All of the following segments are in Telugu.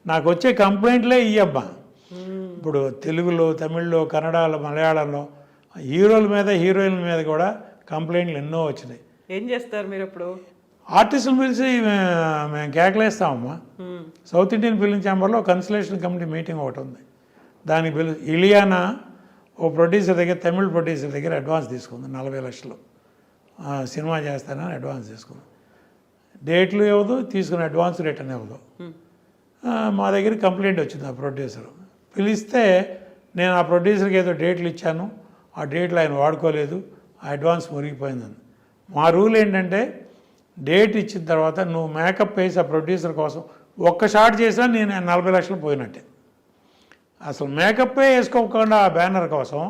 నాకు వచ్చే కంప్లైంట్లే ఇయ్యబ్బా. ఇప్పుడు తెలుగులో, తమిళ్లో, కన్నడలో, మలయాళంలో హీరోల మీద, హీరోయిన్ల మీద కూడా కంప్లైంట్లు ఎన్నో వచ్చినాయి. ఏం చేస్తారు మీరు ఇప్పుడు? ఆర్టిస్టులు పిలిచి మేము కేకలేస్తామమ్మా. సౌత్ ఇండియన్ ఫిల్మ్ ఛాంబర్లో కన్సలేషన్ కమిటీ మీటింగ్ ఒకటి ఉంది. దానికి ఇలియానా ఓ ప్రొడ్యూసర్ దగ్గర, తమిళ్ ప్రొడ్యూసర్ దగ్గర అడ్వాన్స్ తీసుకుంది 40 లక్షలు. సినిమా చేస్తానని అడ్వాన్స్ తీసుకుంది. డేట్లు ఇవ్వదు, తీసుకుని అడ్వాన్స్ రిటర్న్ ఇవ్వదు. మా దగ్గర కంప్లైంట్ వచ్చింది. ఆ ప్రొడ్యూసర్ పిలిస్తే నేను ఆ ప్రొడ్యూసర్కి ఏదో డేట్లు ఇచ్చాను, ఆ డేట్లు ఆయన వాడుకోలేదు, ఆ అడ్వాన్స్ మురిగిపోయిందని. మా రూల్ ఏంటంటే డేట్ ఇచ్చిన తర్వాత నువ్వు మేకప్ వేసి ఆ ప్రొడ్యూసర్ కోసం ఒక్క షాట్ చేసినా నేను 40 లక్షలు పోయినట్టే. అసలు మేకప్పే వేసుకోకుండా ఆ బ్యానర్ కోసం,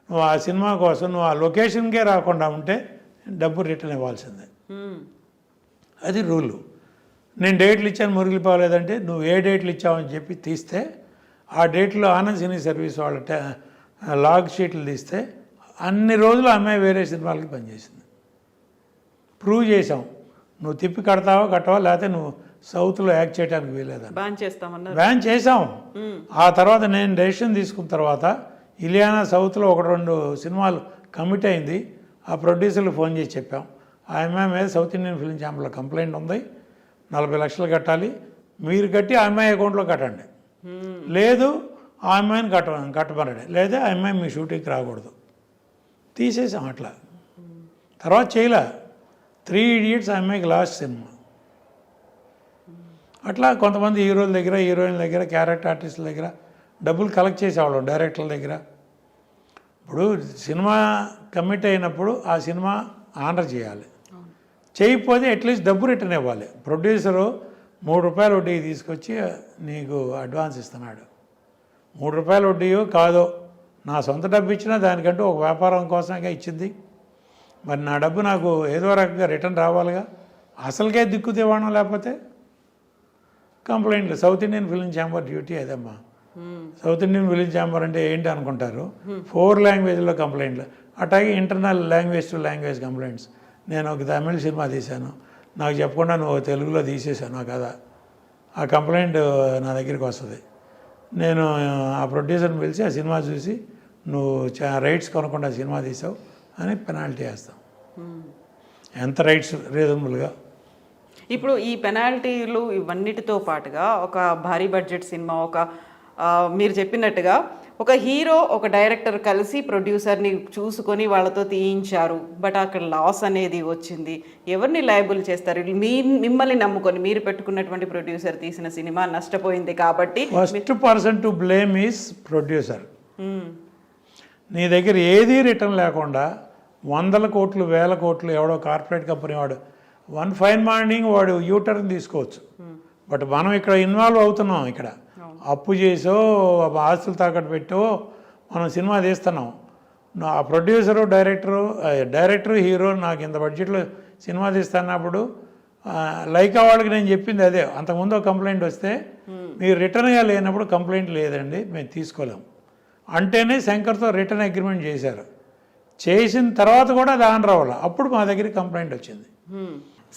నువ్వు ఆ సినిమా కోసం నువ్వు ఆ లొకేషన్కే రాకుండా ఉంటే డబ్బు రిటర్న్ ఇవ్వాల్సిందే. అది రూలు. నేను డేట్లు ఇచ్చాను మురిగిపోలేదంటే నువ్వు ఏ డేట్లు ఇచ్చావని చెప్పి తీస్తే ఆ డేట్లో ఆనంద్ సినీ సర్వీస్ వాళ్ళ లాగ్ షీట్లు తీస్తే అన్ని రోజులు అమ్మాయి వేరే సినిమాలకి పనిచేసింది. ప్రూవ్ చేసాం. నువ్వు తిప్పి కట్టవా లేకపోతే నువ్వు సౌత్లో యాక్ట్ చేయడానికి వీలేదని బ్యాన్ చేసాం. ఆ తర్వాత నేను డెసిషన్ తీసుకున్న తర్వాత ఇలియానా సౌత్లో 1-2 సినిమాలు కమిట్ అయింది. ఆ ప్రొడ్యూసర్లు ఫోన్ చేసి చెప్పాం, ఆ అమ్మాయి మీద సౌత్ ఇండియన్ ఫిల్మ్ ఛాంబర్లో కంప్లైంట్ ఉంది, 40 లక్షలు కట్టాలి, మీరు కట్టి ఆ అమ్మాయి అకౌంట్లో కట్టండి, లేదు ఆ అమ్మాయిని కట్టమనండి, లేదా ఆ అమ్మాయి మీ షూటింగ్కి రాకూడదు. తీసేసాం. అట్లా తర్వాత చేయలే. 3 ఇడియట్స్ ఆ అమ్మాయికి లాస్ట్ సినిమా. అట్లా కొంతమంది హీరోల దగ్గర, హీరోయిన్ల దగ్గర, క్యారెక్టర్ ఆర్టిస్టుల దగ్గర డబ్బులు కలెక్ట్ చేసేవాళ్ళం, డైరెక్టర్ల దగ్గర. ఇప్పుడు సినిమా కమిట్ అయినప్పుడు ఆ సినిమా ఆనర్ చేయాలి. చేయకపోతే అట్లీస్ట్ డబ్బు రిటర్న్ ఇవ్వాలి. ప్రొడ్యూసరు ₹3 వడ్డీ తీసుకొచ్చి నీకు అడ్వాన్స్ ఇస్తున్నాడు. ₹3 వడ్డీయో కాదో నా సొంత డబ్బు ఇచ్చినా దానికంటూ ఒక వ్యాపారం కోసంగా ఇచ్చింది. మరి నా డబ్బు నాకు ఏదో రకంగా రిటర్న్ రావాలిగా. అసలుకే దిక్కు దివాణం లేకపోతే కంప్లైంట్లు. South Indian film chamber duty అదమ్మా. సౌత్ ఇండియన్ ఫిల్మ్ ఛాంబర్ అంటే ఏంటి అనుకుంటారు, 4 లాంగ్వేజ్లో కంప్లైంట్లు, అట్లాగే internal language to language complaints. నేను ఒక తమిళ్ సినిమా తీశాను, నాకు చెప్పకుండా నువ్వు తెలుగులో తీసేసాను ఆ కథ, ఆ కంప్లైంట్ నా దగ్గరికి వస్తుంది. నేను ఆ ప్రొడ్యూసర్ని పిలిచి ఆ సినిమా చూసి నువ్వు రైట్స్ కొనకుండా సినిమా తీసావు అని పెనాల్టీ వేస్తాం. ఎంత రైట్స్ రీజనబుల్గా. ఇప్పుడు ఈ పెనాల్టీలు ఇవన్నిటితో పాటుగా ఒక భారీ బడ్జెట్ సినిమా, ఒక మీరు చెప్పినట్టుగా ఒక హీరో ఒక డైరెక్టర్ కలిసి ప్రొడ్యూసర్ని చూసుకొని వాళ్ళతో తీయించారు, బట్ అక్కడ లాస్ అనేది వచ్చింది. ఎవరిని లయబుల్ చేస్తారు? మిమ్మల్ని నమ్ముకొని మీరు పెట్టుకున్నటువంటి ప్రొడ్యూసర్ తీసిన సినిమా నష్టపోయింది కాబట్టి first person to blame is producer. నీ దగ్గర ఏదీ రిటర్న్ లేకుండా 100 కోట్లు 1000 కోట్లు ఎవడో కార్పొరేట్ కంపెనీ వాడు వన్ ఫైన్ మార్నింగ్ వాడు యూటర్న్ తీసుకోవచ్చు. బట్ మనం ఇక్కడ ఇన్వాల్వ్ అవుతున్నాం. ఇక్కడ అప్పు చేసో ఆస్తులు తాకట్టు పెట్టో మనం సినిమా తీస్తున్నాం. ఆ ప్రొడ్యూసరు డైరెక్టరు హీరో నాకు ఇంత బడ్జెట్లో సినిమా తీస్తున్నప్పుడు లైకా వాళ్ళకి నేను చెప్పింది అదే. అంతకుముందు ఒక కంప్లైంట్ వస్తే మీరు రిటర్న్గా లేనప్పుడు కంప్లైంట్ లేదండి మేము తీసుకోలేం అంటేనే శంకర్తో రిటర్న్ అగ్రిమెంట్ చేశారు. చేసిన తర్వాత కూడా అది ఆన్ రావాలి. అప్పుడు మా దగ్గరికి కంప్లైంట్ వచ్చింది.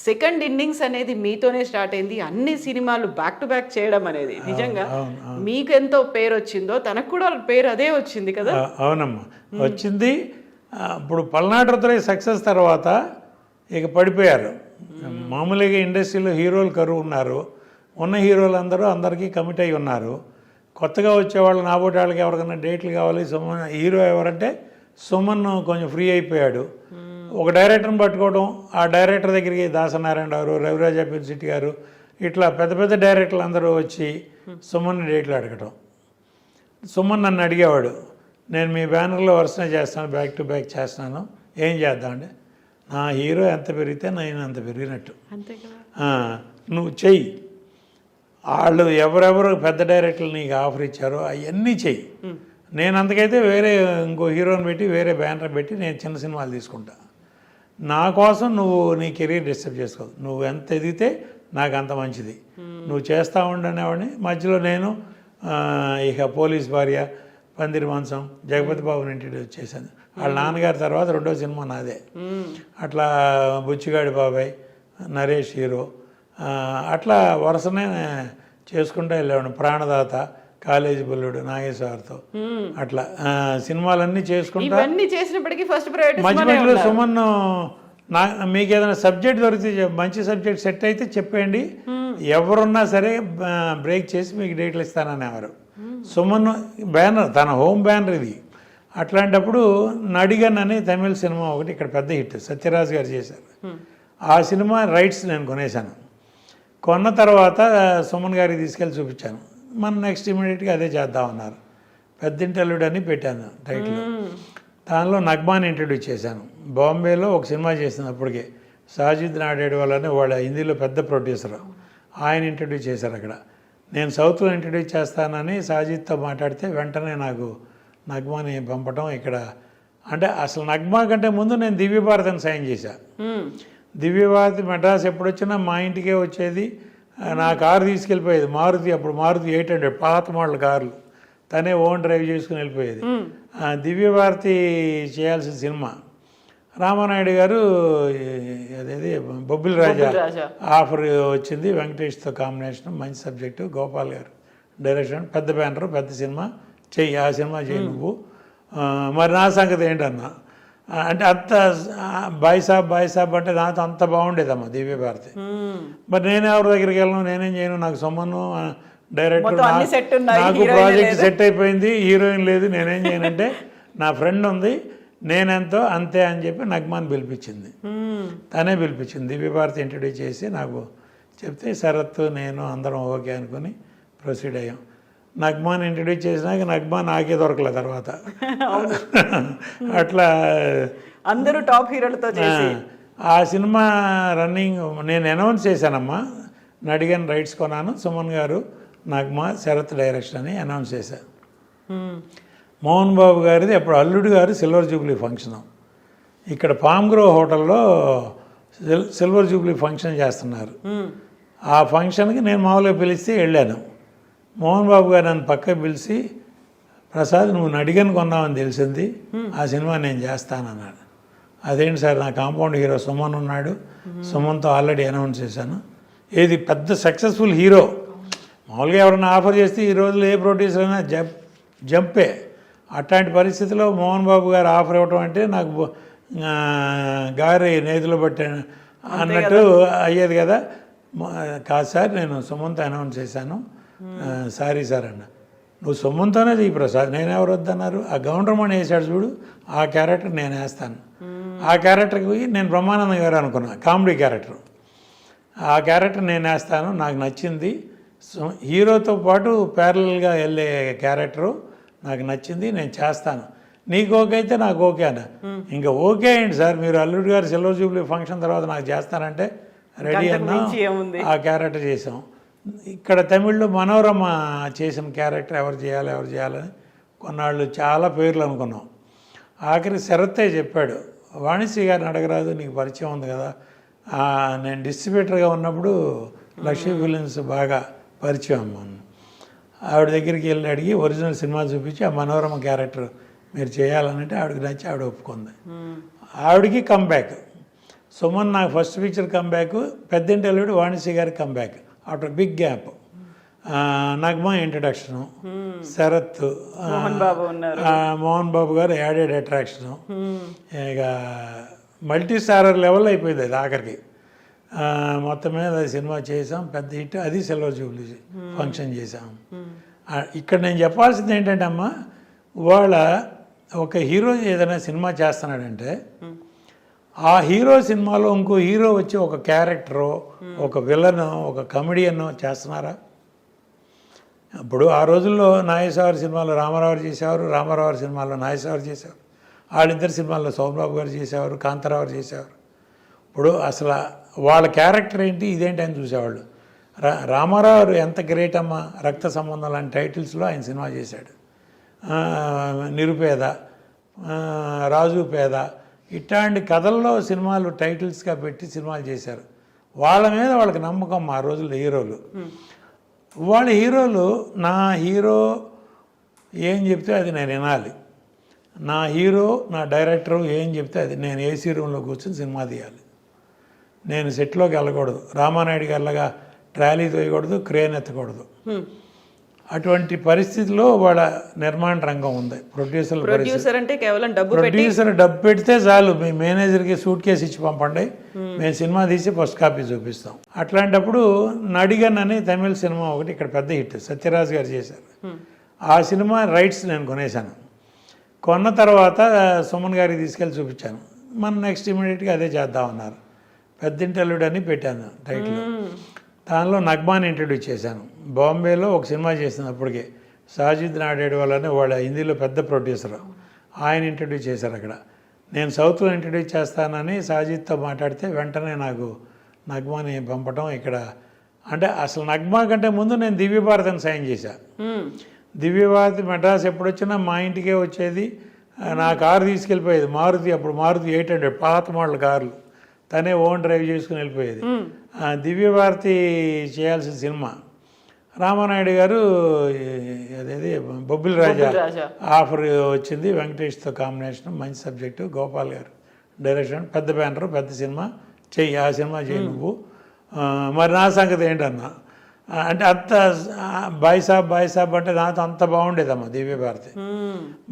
సెకండ్ ఇన్నింగ్స్ అనేది మీతోనే స్టార్ట్ అయింది. అన్ని సినిమాలు బ్యాక్ టు బ్యాక్ చేయడం అనేది నిజంగా మీకు ఎంతో పేరు వచ్చిందో తనకు కూడా పేరు అదే వచ్చింది కదా. అవునమ్మా, వచ్చింది. ఇప్పుడు పల్నాడు రుద్రయ్య సక్సెస్ తర్వాత ఇక పడిపోయారు. మామూలుగా ఇండస్ట్రీలో హీరోలు కరువు ఉన్నారు. ఉన్న హీరోలు అందరికీ కమిట్ అయి ఉన్నారు. కొత్తగా వచ్చేవాళ్ళు నాబోటి వాళ్ళకి ఎవరికైనా డేట్లు కావాలి. సుమన్ హీరో ఎవరంటే సుమన్ కొంచెం ఫ్రీ అయిపోయాడు. ఒక డైరెక్టర్ని పట్టుకోవడం, ఆ డైరెక్టర్ దగ్గరికి దాసనారాయణ గారు, రవిరాజ పిన్సిట్టి గారు, ఇట్లా పెద్ద పెద్ద డైరెక్టర్లు అందరూ వచ్చి సుమన్ డేట్లు అడగటం. సుమన్ నన్ను అడిగేవాడు, నేను మీ బ్యానర్లో వరుసనే చేస్తాను, బ్యాక్ టు బ్యాక్ చేస్తున్నాను, ఏం చేద్దామంటే నా హీరో ఎంత పెరిగితే నేను అంత పెరిగినట్టు, నువ్వు చెయ్యి. వాళ్ళు ఎవరెవరు పెద్ద డైరెక్టర్లు నీకు ఆఫర్ ఇచ్చారో అవన్నీ చెయ్యి. నేను అంతకైతే వేరే ఇంకో హీరోని పెట్టి వేరే బ్యానర్ పెట్టి నేను చిన్న సినిమాలు తీసుకుంటా. నా కోసం నువ్వు నీ కెరీర్ డిస్టర్బ్ చేసుకోవద్దు. నువ్వు ఎంత ఎదిగితే నాకు అంత మంచిది. నువ్వు చేస్తూ ఉండనేవాడిని. మధ్యలో నేను ఇక పోలీస్ భార్య, పందిరి మంచం, జగపతి బాబుని ఇంట్రడ్యూస్ చేశాను. వాళ్ళ నాన్నగారి తర్వాత 2వ సినిమా నాదే. అట్లా బుచ్చిగాడి బాబాయ్, నరేష్ హీరో, అట్లా వరుసనే చేసుకుంటూ వెళ్ళేవాడిని. ప్రాణదాత, కాలేజీ బుల్లుడు, నాగేశ్వరతో అట్లా సినిమాలన్నీ చేసుకుంటా. ఇవన్నీ చేసినప్పటికీ ఫస్ట్ ప్రయారిటీ మధ్య మధ్యలో సుమన్ మీకు ఏదైనా సబ్జెక్ట్ దొరికితే మంచి సబ్జెక్ట్ సెట్ అయితే చెప్పండి, ఎవరున్నా సరే బ్రేక్ చేసి మీకు డేట్లు ఇస్తాననేవారు. సుమన్ బ్యానర్, తన హోమ్ బ్యానర్ ఇది. అట్లాంటప్పుడు నడిగన్ అని తమిళ సినిమా ఒకటి ఇక్కడ పెద్ద హిట్ సత్యరాజ్ గారు చేశారు. ఆ సినిమా రైట్స్ నేను కొనేశాను. కొన్న తర్వాత సుమన్ గారికి తీసుకెళ్ళి చూపించాను. మనం నెక్స్ట్ ఇమీడియట్గా అదే చేద్దామన్నారు. పెద్దింటి అల్లుడు అని పెట్టాను టైటిల్. దానిలో నగ్మాని ఇంట్రడ్యూస్ చేశాను. బాంబేలో ఒక సినిమా చేసింది అప్పటికే, సాజిద్ నాడేడు వాళ్ళని, వాళ్ళ హిందీలో పెద్ద ప్రొడ్యూసర్, ఆయన ఇంట్రడ్యూస్ చేశారు అక్కడ. నేను సౌత్లో ఇంట్రడ్యూస్ చేస్తానని సాజిద్తో మాట్లాడితే వెంటనే నాకు నగ్మాని పంపటం ఇక్కడ. అంటే అసలు నగ్మా కంటే ముందు నేను దివ్యభారతిని సైన్ చేశాను. దివ్యభారతి మెడ్రాస్ ఎప్పుడు వచ్చినా మా ఇంటికే వచ్చేది. నా కారు తీసుకెళ్ళిపోయేది, మారుతి, అప్పుడు మారుతి 800 పాత మోడల్ కార్లు, తనే ఓన్ డ్రైవ్ చేసుకుని వెళ్ళిపోయేది. దివ్యభారతి చేయాల్సిన సినిమా రామానాయుడు గారు అదేది బొబ్బిలి రాజా ఆఫర్ వచ్చింది, వెంకటేష్తో కాంబినేషన్, మంచి సబ్జెక్టు, గోపాల్ గారు డైరెక్షన్, పెద్ద బ్యానరు, పెద్ద సినిమా చెయ్యి, ఆ సినిమా చెయ్యి నువ్వు. మరి నా సంగతి ఏంటన్నా అంటే అంత బాయ్ సాబ్ అంటే నాతో అంత బాగుండేదమ్మా దివ్యభారతి. మరి నేను ఎవరి దగ్గరికి వెళ్ళను, నేనేం చేయను, నాకు సొమ్మను డైరెక్టర్, నాకు ప్రాజెక్ట్ సెట్ అయిపోయింది, హీరోయిన్ లేదు, నేనేం చేయనంటే నా ఫ్రెండ్ ఉంది, నేనెంతో అంతే అని చెప్పి నగ్మాన్ పిలిపించింది. తనే పిలిపించింది. దివ్యభారతి ఇంట్రడ్యూస్ చేసి నాకు చెప్తే శరత్ నేను అందరం ఓకే అనుకుని ప్రొసీడ్ అయ్యాం. నగ్మాన్ ఇంట్రడ్యూస్ చేసినాక నగ్మాన్ నాకే దొరకలే తర్వాత. అట్లా అందరూ టాప్ హీరోలతో చేసి ఆ సినిమా రన్నింగ్ నేను అనౌన్స్ చేశానమ్మా. నడిగన్ రైట్స్ కొన్నాను, సుమన్ గారు, నగ్మా, శరత్ డైరెక్షన్ అని అనౌన్స్ చేశాను. మోహన్ బాబు గారిది అప్పుడు అల్లుడు గారు సిల్వర్ జూబ్లీ ఫంక్షన్ ఇక్కడ పామ్ గ్రో హోటల్లో సిల్వర్ జూబ్లీ ఫంక్షన్ చేస్తున్నారు. ఆ ఫంక్షన్కి నేను మామూలుగా పిలిస్తే వెళ్ళాను. మోహన్ బాబు గారు నన్ను పక్కకు పిలిచి, ప్రసాద్ నువ్వు నడిగన్ కొన్నావని తెలిసింది, ఆ సినిమా నేను చేస్తానన్నాడు. అదేంటి సార్, నా కాంపౌండ్ హీరో సుమన్ ఉన్నాడు, సుమన్తో ఆల్రెడీ అనౌన్స్ చేశాను. ఏది పెద్ద సక్సెస్ఫుల్ హీరో, మామూలుగా ఎవరైనా ఆఫర్ చేస్తే ఈ రోజుల్లో ఏ ప్రొడ్యూసర్ అయినా జంపే. అట్లాంటి పరిస్థితిలో మోహన్ బాబు గారు ఆఫర్ ఇవ్వటం అంటే నాకు గారి నేతిలో పట్టే అన్నట్టు అయ్యేది కదా. కాదు సార్, నేను సుమన్తో అనౌన్స్ చేశాను, సారీ సార్ అన్న. నువ్వు సుమన్తోనే ఈ ప్రసాద్, నేనెవరు వద్దన్నారు, ఆ గౌండ్రమణి వేసాడు చూడు, ఆ క్యారెక్టర్ నేను వేస్తాను. ఆ క్యారెక్టర్కి నేను బ్రహ్మానందం గారు అనుకున్నా, కామెడీ క్యారెక్టర్. ఆ క్యారెక్టర్ నేను వేస్తాను, నాకు నచ్చింది. హీరోతో పాటు ప్యారలల్గా వెళ్ళే క్యారెక్టరు నాకు నచ్చింది, నేను చేస్తాను. నీకు ఓకే అయితే నాకు ఓకే అన్న. ఇంకా ఓకే అయ్యండి సార్, మీరు అల్లుడు గారు సిల్వర్ జూబ్లీ ఫంక్షన్ తర్వాత నాకు చేస్తానంటే రెడీ అన్నా. ఆ క్యారెక్టర్ చేసాం. ఇక్కడ తమిళ్లో మనోరమ చేసిన క్యారెక్టర్ ఎవరు చేయాలని కొన్నాళ్ళు చాలా పేర్లు అనుకున్నాం. ఆఖరి శరత్తే చెప్పాడు, వాణిశ్రీ గారిని అడగరాదు, నీకు పరిచయం ఉంది కదా. నేను డిస్ట్రిబ్యూటర్గా ఉన్నప్పుడు లక్ష్మీ ఫిలిమ్స్ బాగా పరిచయం అమ్మ. ఆవిడ దగ్గరికి వెళ్ళి అడిగి ఒరిజినల్ సినిమా చూపించి ఆ మనోరమ క్యారెక్టర్ మీరు చేయాలనంటే ఆవిడకి నచ్చి ఆవిడ ఒప్పుకుంది. ఆవిడకి కంబ్యాక్. సుమన్ నాకు ఫస్ట్ పిక్చర్ కంబ్యాక్, పెద్దింటి అల్లుడు వాణిశ్రీ గారికి comeback after big gap. Nagma introduction, Sarath, Mohan Babu garu added attraction. ఇక మల్టీ స్టారర్ లెవెల్ అయిపోయింది అది ఆఖరికి. మొత్తం మీద సినిమా చేసాం, పెద్ద హిట్. అది సిల్వర్ జూబ్లీ ఫంక్షన్ చేసాం. ఇక్కడ నేను చెప్పాల్సింది ఏంటంటే అమ్మ, వాళ్ళ ఒక హీరో ఏదైనా సినిమా చేస్తున్నాడంటే ఆ హీరో సినిమాలో ఇంకో హీరో వచ్చి ఒక క్యారెక్టరో, ఒక విలనో, ఒక కమెడియన్నో చేస్తున్నారా? ఇప్పుడు ఆ రోజుల్లో నాగేశ్వర సినిమాలో రామారావు చేసేవారు, రామారావు సినిమాలో నాగేశ్వర చేసేవారు, వాళ్ళిద్దరు సినిమాల్లో సోమబాబు గారు చేసేవారు, కాంతారావు చేసేవారు. ఇప్పుడు అసలు వాళ్ళ క్యారెక్టర్ ఏంటి, ఇదేంటి అని చూసేవాళ్ళు. రామారావు ఎంత గ్రేట్ అమ్మ, రక్త సంబంధం లాంటి టైటిల్స్లో ఆయన సినిమా చేశాడు. నిరుపేద, రాజు పేద, ఇట్లాంటి కథల్లో సినిమాలు టైటిల్స్గా పెట్టి సినిమాలు చేశారు. వాళ్ళ మీద వాళ్ళకి నమ్మకం ఆ రోజుల్లో హీరోలు. వాళ్ళ హీరోలు, నా హీరో ఏం చెప్తే అది నేను వినాలి, నా హీరో నా డైరెక్టరు ఏం చెప్తే అది నేను ఏసీ రూమ్లో కూర్చొని సినిమా తీయాలి, నేను సెట్లోకి వెళ్ళకూడదు. రామానాయుడు గారిలాగా ట్రాలీ తోయకూడదు, క్రేన్ ఎత్తకూడదు. అటువంటి పరిస్థితిలో వాళ్ళ నిర్మాణ రంగం ఉంది. ప్రొడ్యూసర్ అంటే కేవలం డబ్బు ప్రొడ్యూసర్ డబ్బు పెడితే చాలు, మీ మేనేజర్కి సూట్ కేసు ఇచ్చి పంపండి, మేము సినిమా తీసి ఫస్ట్ కాపీ చూపిస్తాం. అట్లాంటప్పుడు నడిగన్ అని తమిళ సినిమా ఒకటి ఇక్కడ పెద్ద హిట్ సత్యరాజ్ గారు చేశారు. ఆ సినిమా రైట్స్ నేను కొనేశాను. కొన్న తర్వాత సుమన్ గారికి తీసుకెళ్ళి చూపించాను. మనం నెక్స్ట్ ఇమీడియట్గా అదే చేద్దామన్నారు. పెద్దింటి అల్లుడు అని పెట్టాను టైటిల్. దానిలో నగ్మాని ఇంట్రడ్యూస్ చేశాను. బాంబేలో ఒక సినిమా చేసింది అప్పటికే, సాజిద్ నాడేడ్వాల్ అని వాళ్ళ హిందీలో పెద్ద ప్రొడ్యూసర్, ఆయన ఇంట్రడ్యూస్ చేశారు అక్కడ. నేను సౌత్లో ఇంట్రడ్యూస్ చేస్తానని సాజిద్తో మాట్లాడితే వెంటనే నాకు నగ్మాని పంపటం. ఇక్కడ అంటే అసలు నగ్మా కంటే ముందు నేను దివ్యభారతిని సైన్ చేశాను. దివ్యభారతి మెడ్రాస్ ఎప్పుడు వచ్చినా మా ఇంటికే వచ్చేది. నా కారు తీసుకెళ్ళిపోయేది, మారుతి, అప్పుడు మారుతి 800 పాత మోడల్ కార్లు, తనే ఓన్ డ్రైవ్ చేసుకుని వెళ్ళిపోయేది. దివ్యభారతి చేయాల్సిన సినిమా రామానాయుడు గారు అదేది బొబ్బిలి రాజా ఆఫర్ వచ్చింది, వెంకటేష్తో కాంబినేషన్, మంచి సబ్జెక్టు, గోపాల్ గారు డైరెక్షన్, పెద్ద బ్యానరు, పెద్ద సినిమా చెయ్యి, ఆ సినిమా చెయ్యి నువ్వు. మరి నా సంగతి ఏంటన్నా అంటే అంత బాయ్ సాబ్ అంటే నాతో అంత బాగుండేదమ్మా దివ్యభారతి.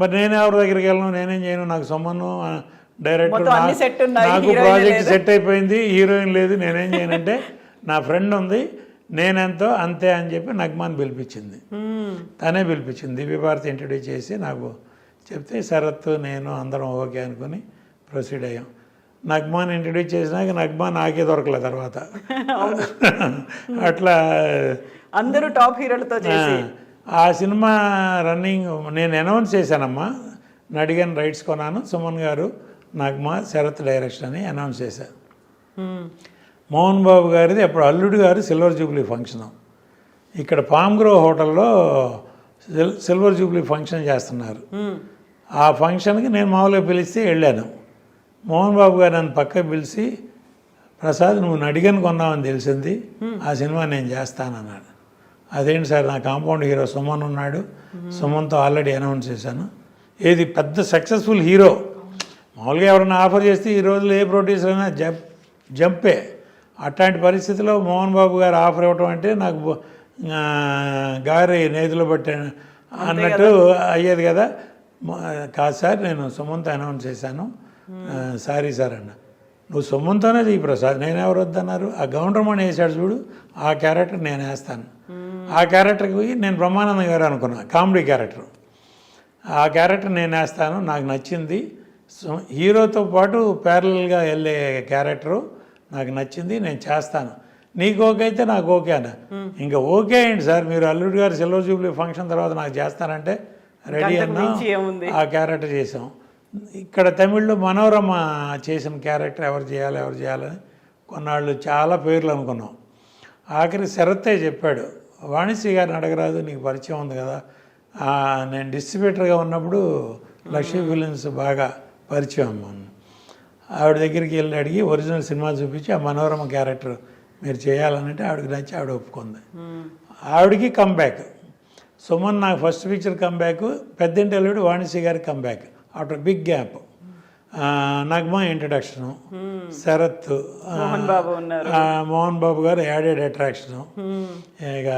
మరి నేను ఎవరి దగ్గరికి వెళ్ళను, నేనేం చేయను, నాకు సొమ్మను డైరెక్టర్, నాకు ప్రాజెక్ట్ సెట్ అయిపోయింది, హీరోయిన్ లేదు, నేనేం చేయనంటే నా ఫ్రెండ్ ఉంది, నేనెంతో అంతే అని చెప్పి నగ్మాన్ పిలిపించింది. తనే పిలిపించింది. దివ్యభారతి ఇంట్రడ్యూస్ చేసి నాకు చెప్తే శరత్ నేను అందరం ఓకే అనుకుని ప్రొసీడ్ అయ్యాం. నగ్మాన్ ఇంట్రడ్యూస్ చేసినాక నగ్మాన్ నాకే దొరకలే తర్వాత. అట్లా అందరూ టాప్ హీరోలతో చేసి ఆ సినిమా రన్నింగ్ నేను అనౌన్స్ చేశానమ్మా. నడిగన్ రైట్స్ కొన్నాను, సుమన్ గారు, నగ్మా, శరత్ డైరెక్షన్ అని అనౌన్స్ చేశాను. మోహన్ బాబు గారిది అప్పుడు అల్లుడు గారు సిల్వర్ జూబ్లీ ఫంక్షన్ ఇక్కడ పామ్గ్రో హోటల్లో సిల్వర్ జూబ్లీ ఫంక్షన్ చేస్తున్నారు. ఆ ఫంక్షన్కి నేను మామూలుగా పిలిస్తే వెళ్ళాను. మోహన్ బాబు గారు నన్ను పక్కకు పిలిచి, ప్రసాద్ నువ్వు నడిగన్ కొన్నావని తెలిసింది, ఆ సినిమా నేను చేస్తానన్నాడు. అదేంటి సార్, నా కాంపౌండ్ హీరో సుమన్ ఉన్నాడు, సుమన్తో ఆల్రెడీ అనౌన్స్ చేశాను. ఏది పెద్ద సక్సెస్ఫుల్ హీరో, మామూలుగా ఎవరైనా ఆఫర్ చేస్తే ఈ రోజుల్లో ఏ ప్రొడ్యూసర్ అయినా జంపే. అట్లాంటి పరిస్థితిలో మోహన్ బాబు గారు ఆఫర్ ఇవ్వటం అంటే నాకు గారి నేతిలో పట్టే అన్నట్టు అయ్యేది కదా. కాదు సార్, నేను సుమన్తో అనౌన్స్ చేశాను, సారీ సార్ అన్న. నువ్వు సుమన్తోనే ఈ ప్రసాద్, నేనెవరు వద్దన్నారు, ఆ గౌండ్రమణి వేసాడు చూడు, ఆ క్యారెక్టర్ నేను వేస్తాను. ఆ క్యారెక్టర్కి నేను బ్రహ్మానందం గారు అనుకున్నా, కామెడీ క్యారెక్టర్. ఆ క్యారెక్టర్ నేను వేస్తాను, నాకు నచ్చింది. హీరోతో పాటు ప్యారలల్గా వెళ్ళే క్యారెక్టరు నాకు నచ్చింది, నేను చేస్తాను. నీకు ఓకే అయితే నాకు ఓకే అన్న. ఇంకా ఓకే అయ్యండి సార్, మీరు అల్లుడు గారు సిల్వర్ జూబ్లీ ఫంక్షన్ తర్వాత నాకు చేస్తానంటే రెడీ అన్నా. ఆ క్యారెక్టర్ చేసాం. ఇక్కడ తమిళ్లో మనోరమ చేసిన క్యారెక్టర్ ఎవరు చేయాలని కొన్నాళ్ళు చాలా పేర్లు అనుకున్నాం. ఆఖరి శరత్తే చెప్పాడు, వాణిశ్రీ గారిని అడగరాదు, నీకు పరిచయం ఉంది కదా. నేను డిస్ట్రిబ్యూటర్గా ఉన్నప్పుడు లక్ష్మీ ఫిలిమ్స్ బాగా పరిచయం అమ్మ. ఆవిడ దగ్గరికి వెళ్ళి అడిగి ఒరిజినల్ సినిమా చూపించి ఆ మనోరమ క్యారెక్టర్ మీరు చేయాలనంటే ఆవిడకి నచ్చి ఆవిడ ఒప్పుకుంది. ఆవిడకి కంబ్యాక్. సుమన్ నాకు ఫస్ట్ పిక్చర్ కంబ్యాక్, పెద్దింటి అల్లుడు వాణిశ్రీ గారికి comeback after big gap. Nagma introduction, Sarath, Mohan Babu garu added attraction. ఇక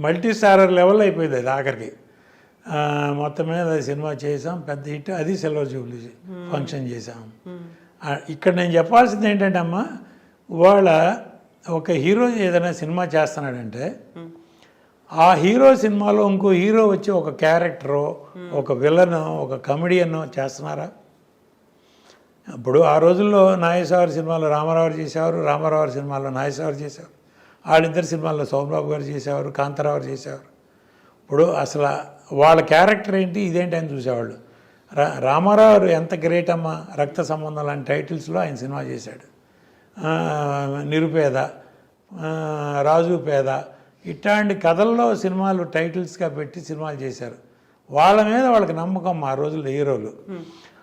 మల్టీ స్టారర్ లెవెల్ అయిపోయింది అది ఆఖరికి. మొత్తం మీద సినిమా చేసాం, పెద్ద హిట్. అది సిల్వర్ జూబ్లీ ఫంక్షన్ చేసాం. ఇక్కడ నేను చెప్పాల్సింది ఏంటంటే అమ్మ, వాళ్ళ ఒక హీరో ఏదైనా సినిమా చేస్తున్నాడంటే ఆ హీరో సినిమాలో ఇంకో హీరో వచ్చి ఒక క్యారెక్టరో, ఒక విలనో, ఒక కమెడియన్నో చేస్తున్నారా? ఇప్పుడు ఆ రోజుల్లో నాగేశ్వర సినిమాలో రామారావు చేసేవారు, రామారావు సినిమాలో నాగేశ్వర చేసేవారు, వాళ్ళిద్దరు సినిమాల్లో సోమబాబు గారు చేసేవారు, కాంతారావు చేసేవారు. ఇప్పుడు అసలు వాళ్ళ క్యారెక్టర్ ఏంటి, ఇదేంటి అని చూసేవాళ్ళు. రామారావు ఎంత గ్రేట్ అమ్మ, రక్త సంబంధం లాంటి టైటిల్స్లో ఆయన సినిమా చేశాడు. నిరుపేద, రాజు పేద, ఇట్లాంటి కథల్లో సినిమాలు టైటిల్స్గా పెట్టి సినిమాలు చేశారు. వాళ్ళ మీద వాళ్ళకి నమ్మకం ఆ రోజుల్లో హీరోలు.